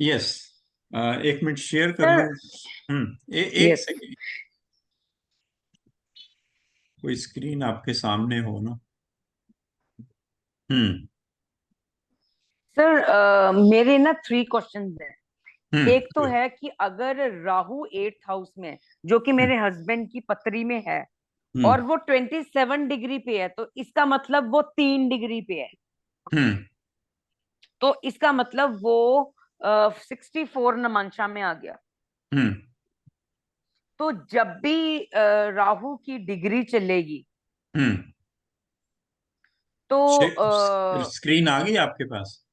Yes. एक minute share कर लूं। सर। एक यस सेकेंड। कोई स्क्रीन आपके सामने हो ना। हम्म। सर, मेरे ना 3 क्वेश्चन हैं। एक तो हम्म। है कि अगर राहु 8th हाउस में है, जो कि हम्म। मेरे हस्बैंड की पत्री में है, हम्म। और वो 27 डिग्री पे है, तो इसका मतलब वो 3 डिग्री पे है। हम्म। तो इसका मतलब वो 64 नमांशा में आ गया। हम्म। तो जब भी राहु की डिग्री चलेगी, हम्म। तो स्क्रीन आ गई आपके पास?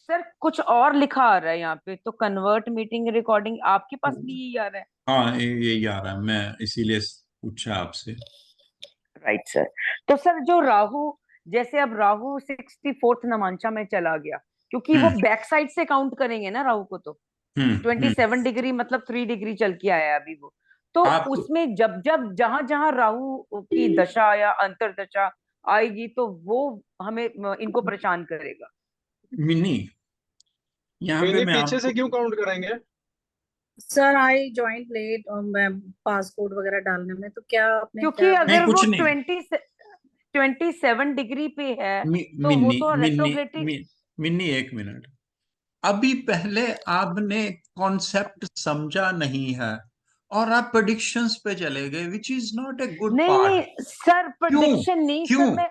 सर कुछ और लिखा आ रहा है यहाँ पे, तो कन्वर्ट मीटिंग रिकॉर्डिंग आपके पास भी यही आ रहा है। हाँ, यही आ रहा है, मैं इसीलिए पूछा आपसे। Right sir. तो सर जो राहु, जैसे अब राहु 64th नमांशा में चला गया, क्योंकि वो हम्म। बैक साइड से काउंट करेंगे ना राहु को, तो हम्म। 27 डिग्री मतलब 3 डिग्री चल के आया है अभी वो। तो आप उसमें जब जब जहां जहां राहु की दशा या अंतरदशा आएगी, तो वो हमें इनको परेशान करेगा। मिनी, यहाँ पे मैंने मैं पीछे से आपको। क्यों काउंट कराएंगे? सर आई ज्वाइन लेट और मैं पासपोर्ट वगैरह डालने में, तो क्या आपने क्योंकि क्या नहीं, अगर वो कुछ नहीं। 27 डिग्री पे है, तो वो मिन्नी तो मिन्नी रेट्रोग्रेटिव। मिन्नी, एक मिनट। अभी पहले आपने कॉन्सेप्ट समझा नहीं है और आप प्रेडिक्शंस पे चले गए, which is not a good नहीं पार्ट। नहीं सर, क्यों? प्रेडिक्शन नहीं क्यों? सर,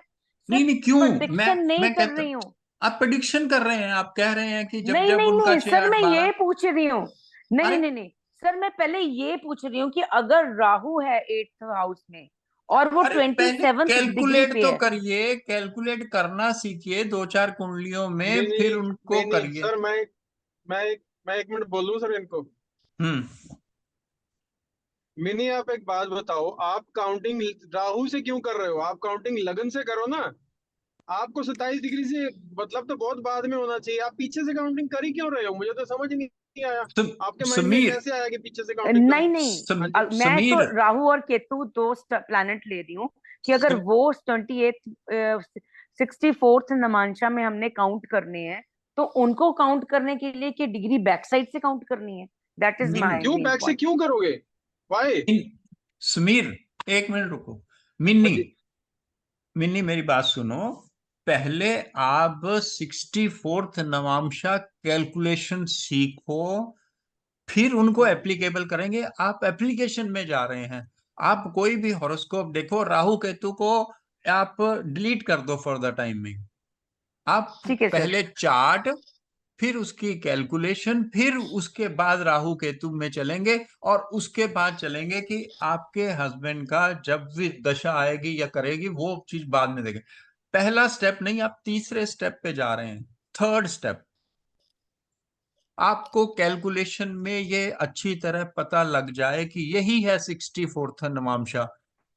मैं नहीं सर नहीं, क्यों? मैं प्रेडिक्शन नहीं मैं कर कहता, रही हूँ। आप प्रेडिक्शन कर रहे हैं, आप कह रहे हैं कि जब नहीं जब नहीं उनका नहीं 6 सर, 8 मैं 12। ये पूछ रही हूँ। नहीं नहीं अरे नहीं नहीं सर, मैं पहले ये पूछ रही हूँ कि अगर राहु है 8th हाउस में और वो अरे, ट्वेंटी पहले सेवन्थ डिग्री कैलकुलेट पे तो है। करिए, कैलकुलेट करना सीखिए दो चार कुंडलियों में, मिनी फिर उनको मिनी करिए। सर, मैं एक मिनट बोलूं सर इनको। हम्म। मिनी, आप एक बात बताओ, आप काउंटिंग राहु से क्यों कर रहे हो? आप काउंटिंग लगन से करो ना। आपको 27 डिग्री से मतलब तो बहुत बाद में होना चाहिए। आप पीछे से काउंटिंग कर ही क्यों रहे हो? मुझे तो समझ नहीं आया। आपके माइंड में समीर, कैसे आया कि पीछे से काउंटिंग करूं? नहीं नहीं, हाँ जी। मैं तो समीर। राहु और केतु दो प्लैनेट ले रही हूँ, कि अगर वो 64th नमांशा में हमने काउंट करने हैं, तो उनको काउंट करने के लिए कि डिग्री बैक साइड से काउंट करनी है। दैट इज मिन, माई क्यों मेन बैक से पॉइंट। क्यों करोगे? वाई? समीर, एक मिनट रुको। हाँ मिन्नी, जी। मिन्नी मेरी बात सुनो। पहले आप 64th नवांशा कैलकुलेशन सीखो, फिर उनको एप्लीकेबल करेंगे। आप एप्लीकेशन में जा रहे हैं। आप कोई भी हॉरोस्कोप देखो, राहु केतु को आप डिलीट कर दो फॉर द टाइमिंग। आप ठीक है सर। पहले चार्ट, फिर उसकी कैलकुलेशन, फिर उसके बाद राहु केतु में चलेंगे, और उसके बाद चलेंगे कि आपके हस्बैंड का जब भी दशा आएगी या करेगी, वो चीज बाद में देखें। पहला स्टेप नहीं, आप तीसरे स्टेप पे जा रहे हैं। थर्ड स्टेप, आपको कैलकुलेशन में ये अच्छी तरह पता लग जाए कि यही है 64th नवांशा।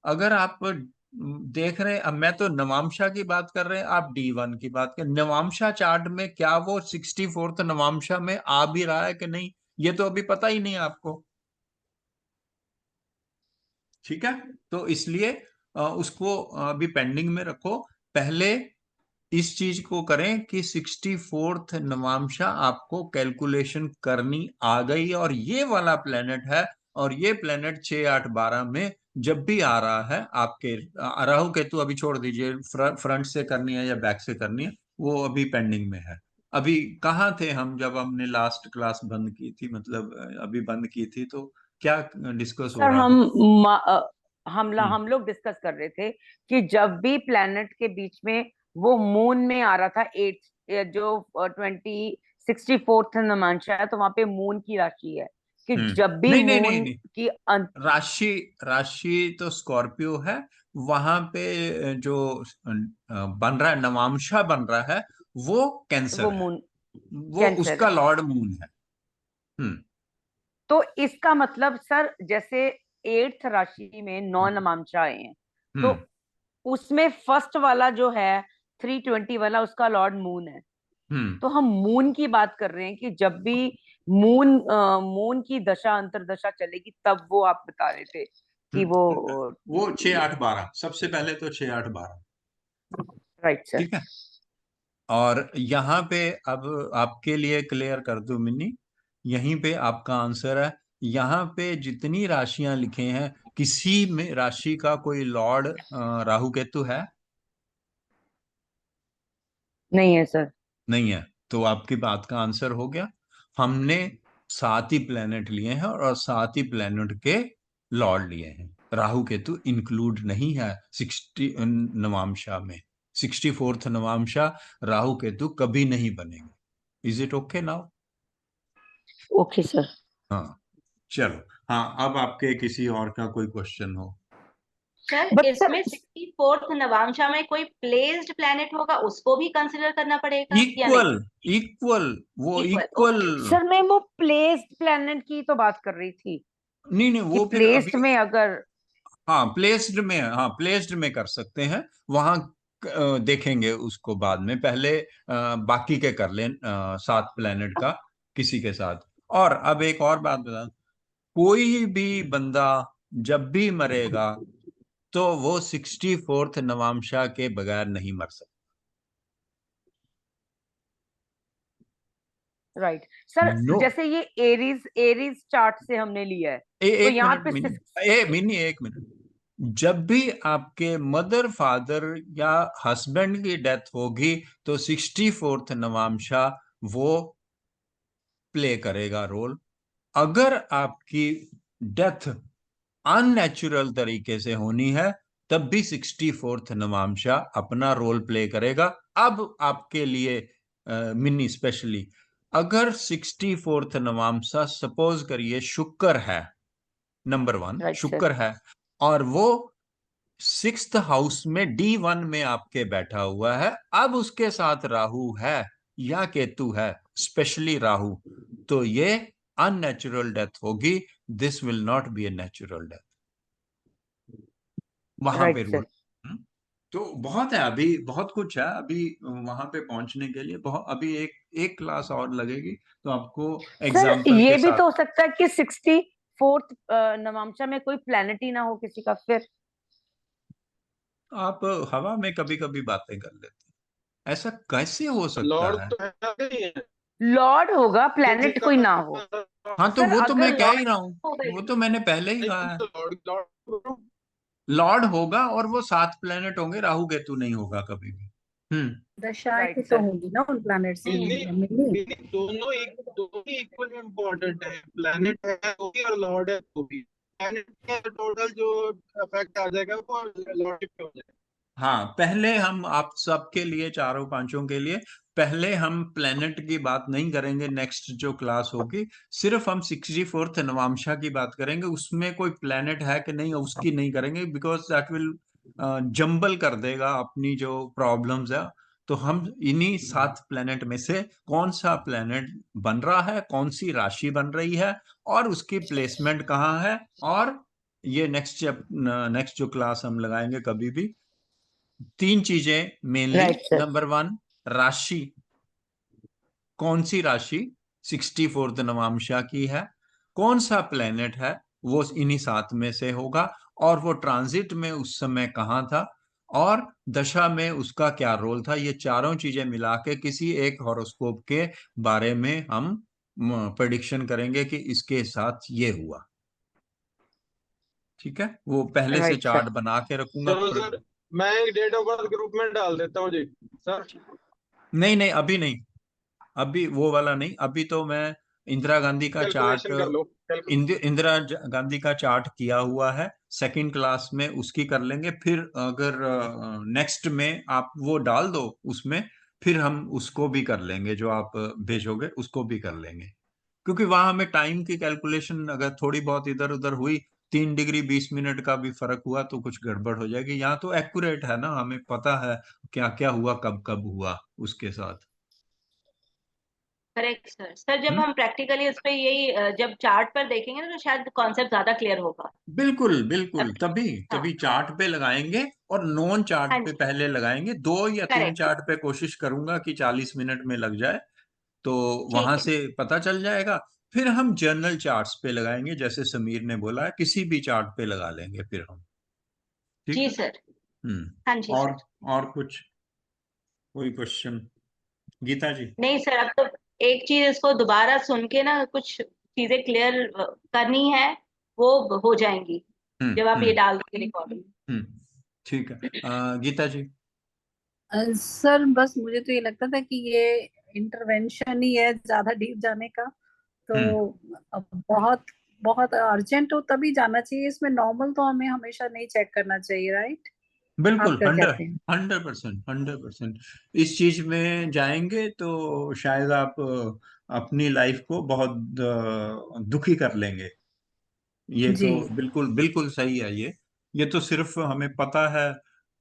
अगर आप देख रहे हैं, अब मैं तो नवांशा की बात कर रहे हैं, आप D1 की बात कर, नवांशा चार्ट में क्या वो 64th नवांशा में आ भी रहा है कि नहीं, ये तो अभी पता ही नहीं है आपको। ठीक है, तो इसलिए उसको अभी पेंडिंग में रखो। पहले इस चीज को करें कि 64th नवांशा आपको कैलकुलेशन करनी आ गई, और ये वाला प्लेनेट है, और ये प्लेनेट 6 8 12 में जब भी आ रहा है आपके, राहु केतु अभी छोड़ दीजिए, फ्रंट से करनी है या बैक से करनी है, वो अभी पेंडिंग में है। अभी कहाँ थे हम जब हमने लास्ट क्लास बंद की थी, मतलब अभी बंद की थी, तो क्या डिस्कस हो सर रहा था? हम लोग डिस्कस कर रहे थे कि जब भी प्लेनेट के बीच में वो मून में आ रहा था, 8 जो 64th नमांशा है, तो वहां पे मून की राशि है, कि जब भी नहीं नहीं नहीं मून नहीं, की राशि, राशि तो स्कॉर्पियो है। वहां पे जो बन रहा है, नवांशा बन रहा है, वो वो कैंसर है। मून वो कैंसर उसका है। लॉर्ड मून है। हम्म। तो इसका मतलब सर, जैसे 8th राशि में 9 नमांशा आए हैं, तो हम्म। उसमें फर्स्ट वाला जो है 320 वाला, उसका लॉर्ड मून है। हम्म। तो हम मून की बात कर रहे हैं कि जब भी मून की दशा अंतरदशा चलेगी, तब वो आप बता रहे थे कि वो वो 6 8 12, सबसे पहले तो 6 8 12। Right sir. ठीक है। और यहाँ पे अब आपके लिए क्लियर कर दूं मिन्नी, यहीं पे आपका आंसर है। यहाँ पे जितनी राशियां लिखे हैं, किसी में राशि का कोई लॉर्ड राहु केतु है? नहीं है सर। नहीं है। तो आपकी बात का आंसर हो गया। हमने 7 ही प्लेनेट लिए हैं और 7 ही प्लेनेट के लॉर्ड लिए हैं। राहु केतु इंक्लूड नहीं है 60 नवांशा में। 64th नवांशा राहु केतु कभी नहीं बनेंगे। Is it okay now? Okay sir. हाँ, चलो। हाँ, अब आपके किसी और का कोई क्वेश्चन हो? सर बट सर इसमें 64th नवांशा में कोई प्लेस्ड प्लेनेट होगा, उसको भी कंसिडर करना पड़ेगा या इक्वल, नहीं? इक्वल, वो इक्वल, इक्वल। ओके। सर मैं वो प्लेस्ड प्लेनेट की तो बात कर रही थी नहीं नहीं, कि वो फिर प्लेस्ड अभी। में अगर। हाँ, प्लेस्ड में, हाँ प्लेस्ड में कर सकते हैं। वहां देखेंगे उसको बाद में। पहले बाकी के कर लें, 7 प्लेनेट का किसी के साथ। और अब एक और बात बता, कोई भी बंदा जब भी मरेगा तो वो 64th नवांशा के बगैर नहीं मर सकता। Right sir, no. जैसे ये एरीज एरीज चार्ट से हमने लिया है, तो एक यहाँ मिनट पे मिनी, एक मिनट। जब भी आपके मदर फादर या हस्बैंड की डेथ होगी तो 64th नवांशा वो प्ले करेगा रोल। अगर आपकी डेथ अननेचुरल तरीके से होनी है तब भी 64th नवांशा अपना रोल प्ले करेगा। अब आपके लिए मिनी स्पेशली, अगर 64th नवांशा सपोज करिए शुक्र है, नंबर 1 राइट सर। शुक्र है, और वो 6th हाउस में D1 में आपके बैठा हुआ है, अब उसके साथ राहु है या केतु है, स्पेशली राहु, तो ये अननेचुरल डेथ होगी। This will not be a natural death. वहां पे राइट रूल। सर। तो बहुत है, अभी बहुत कुछ है अभी वहां पे पहुंचने के लिए। बहुत, अभी एक क्लास और लगेगी तो आपको सर एग्जाम्पल ये के भी साथ। तो हो सकता है कि 64th नवांशा में कोई प्लेनेट ही ना हो किसी का फिर। आप हवा में कभी कभी बातें कर लेते हैं, ऐसा कैसे हो सकता लॉर्ड है? तो है नहीं है लॉर्ड होगा, किसी प्लेनेट का। कोई ना हो। हाँ, तो सर वो तो अगर मैं कह ही लॉर्ड रहा हूँ। हो गई। वो तो मैंने पहले ही कहा है। लॉर्ड लॉर्ड लॉर्ड होगा और वो 7 प्लेनेट होंगे, राहु केतु नहीं होगा कभी भी। दशाएं राइट भी तो सर। होंगी ना उन प्लैनेट्स की, नहीं मिली। नहीं, दोनों ही इक्वल इम्पोर्टेंट है। प्लैनेट है वो भी और लॉर्ड है वो भी। प्लैनेट का टोटल जो इफेक्ट आ जाएगा वो लॉर्ड पे हो जाएगा। हाँ, पहले हम आप सबके लिए, चारों पांचों के लिए, पहले हम प्लेनेट की बात नहीं करेंगे। नेक्स्ट जो क्लास होगी सिर्फ हम 64th नवांशा की बात करेंगे। उसमें कोई प्लेनेट है कि नहीं उसकी नहीं करेंगे, बिकॉज दैट विल जंबल कर देगा अपनी जो प्रॉब्लम्स है। तो हम इन्हीं 7 प्लेनेट में से कौन सा प्लेनेट बन रहा है, कौन सी राशि बन रही है, और उसकी प्लेसमेंट कहाँ है, और ये नेक्स्ट जो क्लास हम लगाएंगे कभी भी, 3 चीजें मेनली। Right sir. नंबर 1, राशि, कौन सी राशि 64th नवांशा की है, कौन सा प्लेनेट है वो इन्हीं 7 में से होगा, और वो ट्रांजिट में उस समय कहाँ था, और दशा में उसका क्या रोल था। ये चारों चीजें मिला के किसी एक हॉरोस्कोप के बारे में हम प्रेडिक्शन करेंगे कि इसके साथ ये हुआ। ठीक है, वो पहले से राइट सर। चार्ट बना के रखूंगा। चलो सर, मैं एक डेट ऑफ बर्थ ग्रुप में डाल देता हूँ जी सर। नहीं नहीं, अभी नहीं, अभी वो वाला नहीं। अभी तो मैं इंदिरा गांधी का चार्ट, कैलकुलेशन कर लो गांधी का चार्ट किया हुआ है। सेकंड क्लास में उसकी कर लेंगे। फिर अगर नेक्स्ट में आप वो डाल दो उसमें, फिर हम उसको भी कर लेंगे, जो आप भेजोगे उसको भी कर लेंगे। क्योंकि वहां हमें टाइम की कैलकुलेशन अगर थोड़ी बहुत इधर उधर हुई, 3 डिग्री 20 मिनट का भी फर्क हुआ तो कुछ गड़बड़ हो जाएगी। यहाँ तो एक्यूरेट है ना, हमें पता है क्या क्या हुआ, कब कब हुआ उसके साथ। Correct sir. सर जब हम्म? हम प्रैक्टिकली उस पे यही जब चार्ट पर देखेंगे ना, तो शायद कॉन्सेप्ट ज्यादा क्लियर होगा। बिल्कुल बिल्कुल, अभी। तभी हाँ। तभी चार्ट पे लगाएंगे, और नॉन चार्ट हाँ पे जी। पहले लगाएंगे। 2 या 3 करेक्ट। चार्ट पे कोशिश करूंगा कि 40 मिनट में लग जाए, तो ठीक वहां है। से पता चल जाएगा। फिर हम जनरल चार्ट्स पे लगाएंगे, जैसे समीर ने बोला है, किसी भी चार्ट पे लगा लेंगे फिर हम। ठीक जी है। सर। हम्म। हाँ जी और सर। और कुछ, कोई क्वेश्चन, गीता जी? नहीं सर, अब तो एक चीज इसको दोबारा सुन के ना कुछ चीजें क्लियर करनी है, वो हो जाएंगी जब आप ये डाल दोगे रिकॉर्डिंग। ठीक है। गीता जी। सर बस मुझे तो ये लगता था कि ये इंटरवेंशन ही है ज्यादा डीप जाने का, तो अब बहुत बहुत अर्जेंट हो तभी जाना चाहिए इसमें। नॉर्मल तो हमें हमेशा नहीं चेक करना चाहिए, राइट? आप बिल्कुल क्या 100 कहते हैं? 100%, 100% इस चीज में जाएंगे तो शायद आप अपनी लाइफ को बहुत दुखी कर लेंगे। ये जी। तो बिल्कुल बिल्कुल सही है। ये तो सिर्फ हमें पता है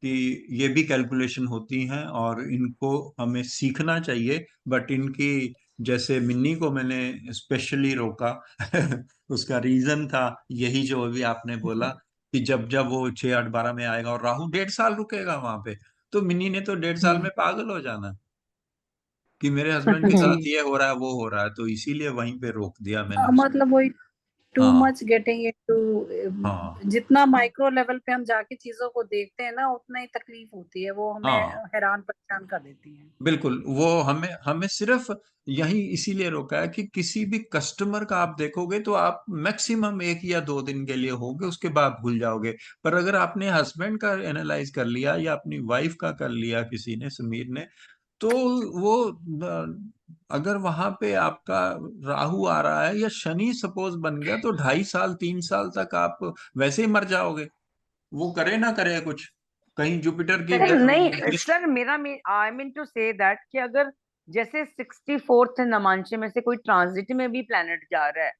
कि ये भी कैलकुलेशन होती हैं और इनको हमें सीखना चाहिए, बट इनकी, जैसे मिन्नी को मैंने स्पेशली रोका उसका रीजन था यही जो अभी आपने बोला, कि जब जब वो 6 8 12 में आएगा और राहु 1.5 साल रुकेगा वहां पे, तो मिन्नी ने तो 1.5 साल में पागल हो जाना कि मेरे हस्बैंड के साथ जी। ये हो रहा है वो हो रहा है, तो इसीलिए वहीं पे रोक दिया मैंने उसको। मतलब वही टू हाँ मच गेटिंग हाँ इनटू, जितना माइक्रो लेवल पे हम जाके चीजों को देखते हैं ना उतना ही तकलीफ होती है, वो हमें हाँ हैरान परेशान कर देती है। बिल्कुल। वो हमें हमें सिर्फ यही इसीलिए रोका है कि किसी भी कस्टमर का आप देखोगे तो आप मैक्सिमम 1 या 2 दिन के लिए होगे, उसके बाद भूल जाओगे। पर अगर आपने हस्बैंड का एनालाइज कर लिया या अपनी वाइफ का कर लिया किसी ने, समीर ने, तो वो अगर वहां पे आपका राहु आ रहा है या शनि सपोज बन गया, तो 2.5 साल 3 साल तक आप वैसे ही मर जाओगे, वो करे ना करे कुछ, कहीं जुपिटर की सर नहीं दृष्टि। सर, मेरा I mean to say that कि अगर जैसे 64th नमांशे में से कोई ट्रांजिट में भी प्लेनेट जा रहा है,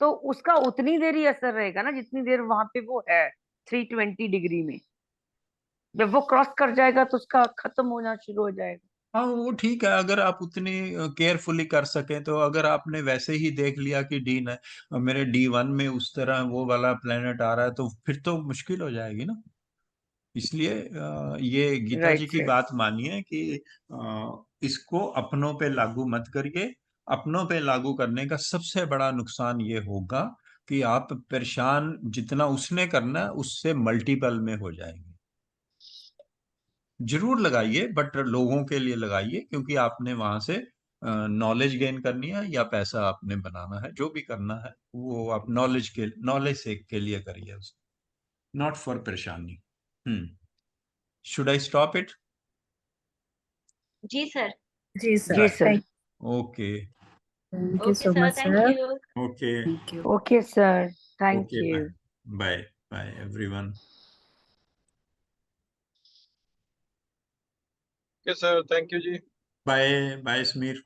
तो उसका उतनी देर ही असर रहेगा ना जितनी देर वहां पे वो है 320 डिग्री में। जब वो क्रॉस कर जाएगा तो उसका खत्म होना शुरू हो जाएगा। हाँ वो ठीक है, अगर आप उतनी केयरफुली कर सकें तो। अगर आपने वैसे ही देख लिया कि डी न मेरे D1 में उस तरह वो वाला प्लेनेट आ रहा है, तो फिर तो मुश्किल हो जाएगी ना। इसलिए ये गीता जी राइट की सर। बात मानिए कि इसको अपनों पे लागू मत करिए। अपनों पे लागू करने का सबसे बड़ा नुकसान ये होगा कि आप परेशान जितना उसने करना है उससे मल्टीपल में हो जाएंगे। जरूर लगाइए, बट लोगों के लिए लगाइए, क्योंकि आपने वहां से नॉलेज गेन करनी है या पैसा आपने बनाना है, जो भी करना है वो आप नॉलेज से के लिए करिए उसको, नॉट फॉर परेशानी। Should I stop it? जी सर। जी जी sir, sir. Okay thank you okay so sir, much thank sir. You. Okay thank you. Okay sir, thank okay. Bye you. Bye bye everyone. Sir thank you जी। Bye bye Sameer.